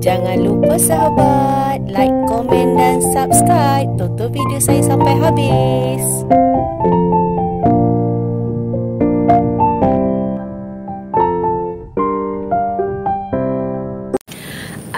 Jangan lupa sahabat, like, komen dan subscribe. Tonton video saya sampai habis.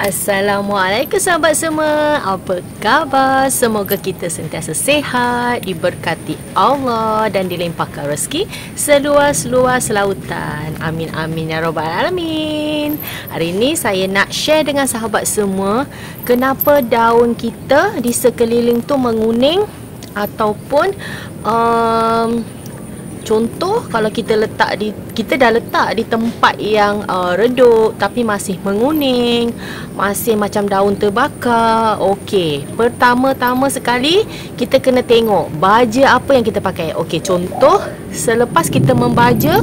Assalamualaikum sahabat semua. Apa khabar? Semoga kita sentiasa sihat, diberkati Allah dan dilimpahkan rezeki seluas-luas lautan. Amin amin ya rabbal alamin. Hari ini saya nak share dengan sahabat semua kenapa daun kita di sekeliling tu menguning ataupun contoh kalau kita dah letak di tempat yang redup tapi masih menguning, masih macam daun terbakar. Okey, pertama-tama sekali kita kena tengok baja apa yang kita pakai. Okey, contoh selepas kita membaja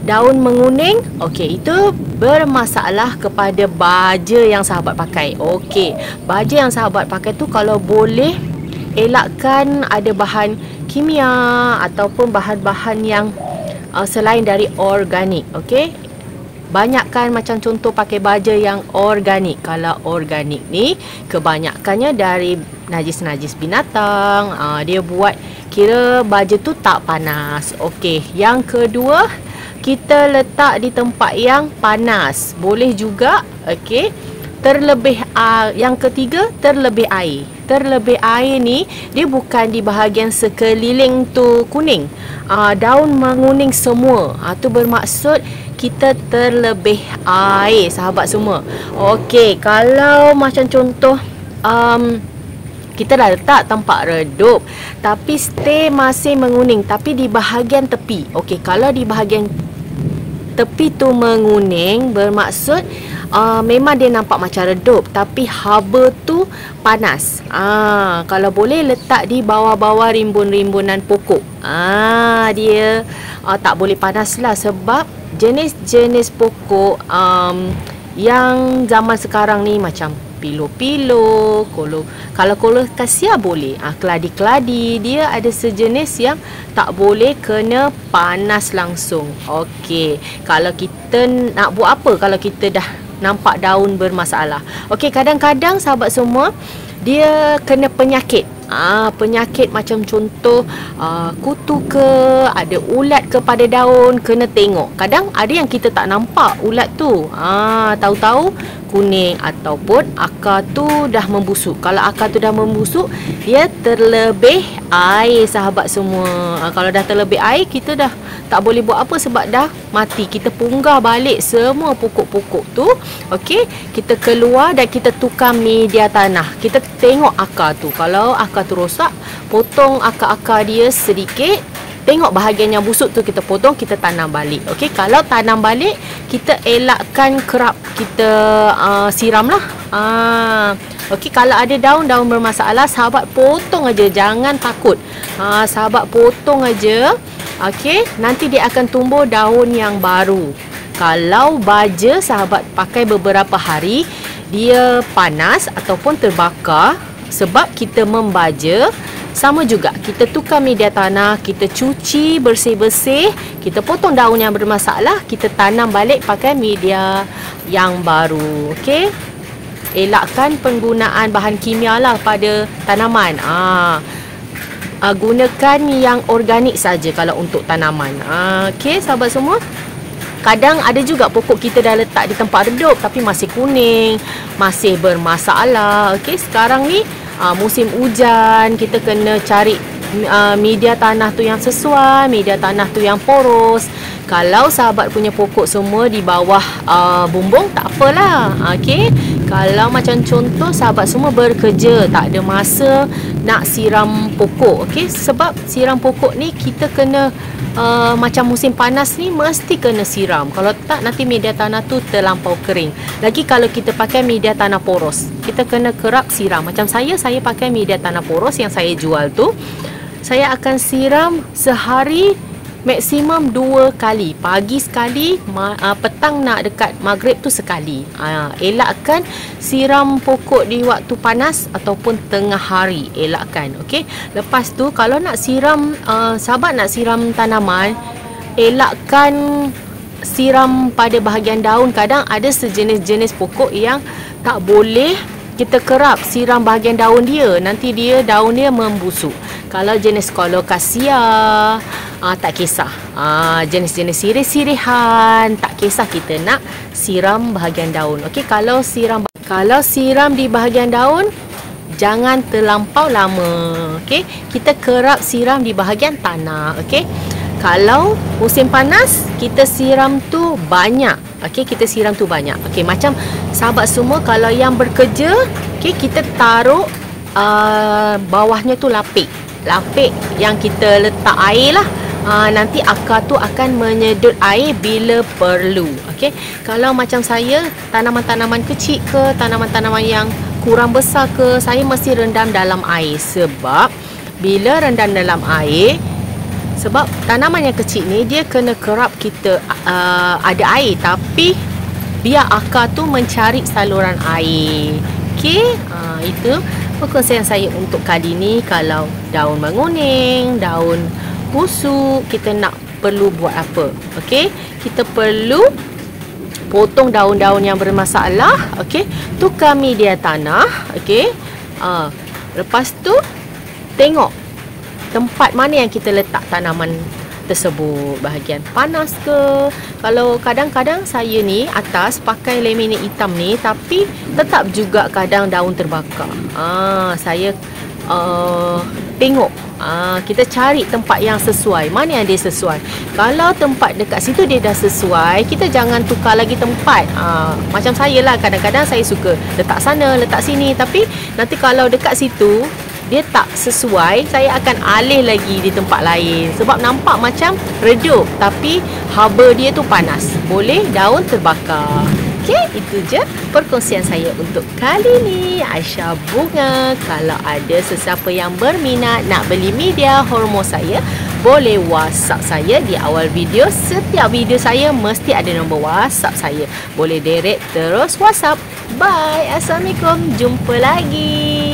daun menguning, okey, itu bermasalah kepada baja yang sahabat pakai. Okey, baja yang sahabat pakai tu kalau boleh elakkan ada bahan kimia ataupun bahan-bahan yang selain dari organik. Okey, banyakkan macam contoh pakai baja yang organik. Kalau organik ni kebanyakannya dari najis-najis binatang. Dia buat kira baja tu tak panas. Okey, yang kedua, kita letak di tempat yang panas boleh juga. Okey, yang ketiga, terlebih air. Terlebih air ni dia bukan di bahagian sekeliling tu kuning, daun menguning semua. Tu bermaksud kita terlebih air sahabat semua. Okey, kalau macam contoh kita dah letak tempat redup tapi stay masih menguning tapi di bahagian tepi. Okey, kalau di bahagian tepi tu menguning bermaksud memang dia nampak macam redup tapi haba tu panas. Kalau boleh letak di bawah-bawah rimbun-rimbunan pokok. Dia tak boleh panas lah sebab jenis-jenis pokok yang zaman sekarang ni macam pilo-pilo, kalau kolokasia boleh. Keladi-keladi dia ada sejenis yang tak boleh kena panas langsung. Okey, kalau kita nak buat apa kalau kita dah nampak daun bermasalah? Okey, kadang-kadang sahabat semua dia kena penyakit. Penyakit macam contoh kutu ke, ada ulat ke pada daun, kena tengok. Kadang ada yang kita tak nampak ulat tu. Tahu-tahu kuning ataupun akar tu dah membusuk. Kalau akar tu dah membusuk, dia terlebih air sahabat semua. Kalau dah terlebih air, kita dah tak boleh buat apa sebab dah mati. Kita punggah balik semua pokok-pokok tu. Okey, kita keluar dan kita tukar media tanah. Kita tengok akar tu. Kalau akar tu rosak, potong akar-akar dia sedikit. Tengok bahagian yang busuk tu kita potong, kita tanam balik. Okey, kalau tanam balik, kita elakkan kerap kita siram lah. Okey, kalau ada daun-daun bermasalah, sahabat potong aja, jangan takut. Sahabat potong aja. Okey, nanti dia akan tumbuh daun yang baru. Kalau baja sahabat pakai beberapa hari, dia panas ataupun terbakar sebab kita membaja. Sama juga, kita tukar media tanah, kita cuci bersih-bersih, kita potong daun yang bermasalah, kita tanam balik pakai media yang baru. Okey, elakkan penggunaan bahan kimia lah pada tanaman. Gunakan yang organik saja kalau untuk tanaman. Okey sahabat semua, kadang ada juga pokok kita dah letak di tempat redup tapi masih kuning, masih bermasalah. Okey, sekarang ni musim hujan, kita kena cari media tanah tu yang sesuai, media tanah tu yang poros. Kalau sahabat punya pokok semua di bawah bumbung, tak apalah. Okey, kalau macam contoh sahabat semua bekerja, tak ada masa nak siram pokok. Okey, sebab siram pokok ni kita kena macam musim panas ni mesti kena siram. Kalau tak, nanti media tanah tu terlampau kering. Lagi kalau kita pakai media tanah poros, kita kena kerap siram. Macam saya pakai media tanah poros yang saya jual tu. Saya akan siram sehari maksimum 2 kali. Pagi sekali, petang nak dekat maghrib tu sekali. Elakkan siram pokok di waktu panas ataupun tengah hari. Elakkan. Okey. Lepas tu kalau nak siram, sahabat nak siram tanaman, elakkan siram pada bahagian daun. Kadang ada sejenis-jenis pokok yang tak boleh kita kerap siram bahagian daun dia, nanti daun dia membusuk. Kalau jenis colocasia, tak kisah. Jenis-jenis sirih-sirihan, tak kisah kita nak siram bahagian daun. Okey, kalau siram di bahagian daun, jangan terlampau lama. Okey, kita kerap siram di bahagian tanah. Okey, kalau musim panas, kita siram tu banyak. Okey, kita siram tu banyak. Okey, macam sahabat semua, kalau yang bekerja, okey, kita taruh bawahnya tu lapik yang kita letak air lah. Nanti akar tu akan menyedut air bila perlu. Okey, kalau macam saya, tanaman-tanaman kecil ke, tanaman-tanaman yang kurang besar ke, saya mesti rendam dalam air. Sebab bila rendam dalam air, sebab tanaman yang kecil ni dia kena kerap kita ada air, tapi biar akar tu mencari saluran air. Okey, itu perkongsian saya untuk kali ni. Kalau daun menguning, daun busuk, kita nak perlu buat apa? Okey, kita perlu potong daun-daun yang bermasalah. Okey, tukar media tanah. Okey, lepas tu tengok tempat mana yang kita letak tanaman tersebut, bahagian panas ke. Kalau kadang-kadang saya ni atas pakai laminate hitam ni, tapi tetap juga kadang daun terbakar. Saya tengok, kita cari tempat yang sesuai. Mana yang dia sesuai? Kalau tempat dekat situ dia dah sesuai, kita jangan tukar lagi tempat. Macam saya lah, kadang-kadang saya suka letak sana, letak sini, tapi nanti kalau dekat situ dia tak sesuai, saya akan alih lagi di tempat lain. Sebab nampak macam redup, tapi haba dia tu panas, boleh daun terbakar. Okey, itu je perkongsian saya untuk kali ni. Aisyah Bunga. Kalau ada sesiapa yang berminat nak beli media hormon saya, boleh WhatsApp saya di awal video. Setiap video saya mesti ada nombor WhatsApp saya. Boleh direct terus WhatsApp. Bye. Assalamualaikum. Jumpa lagi.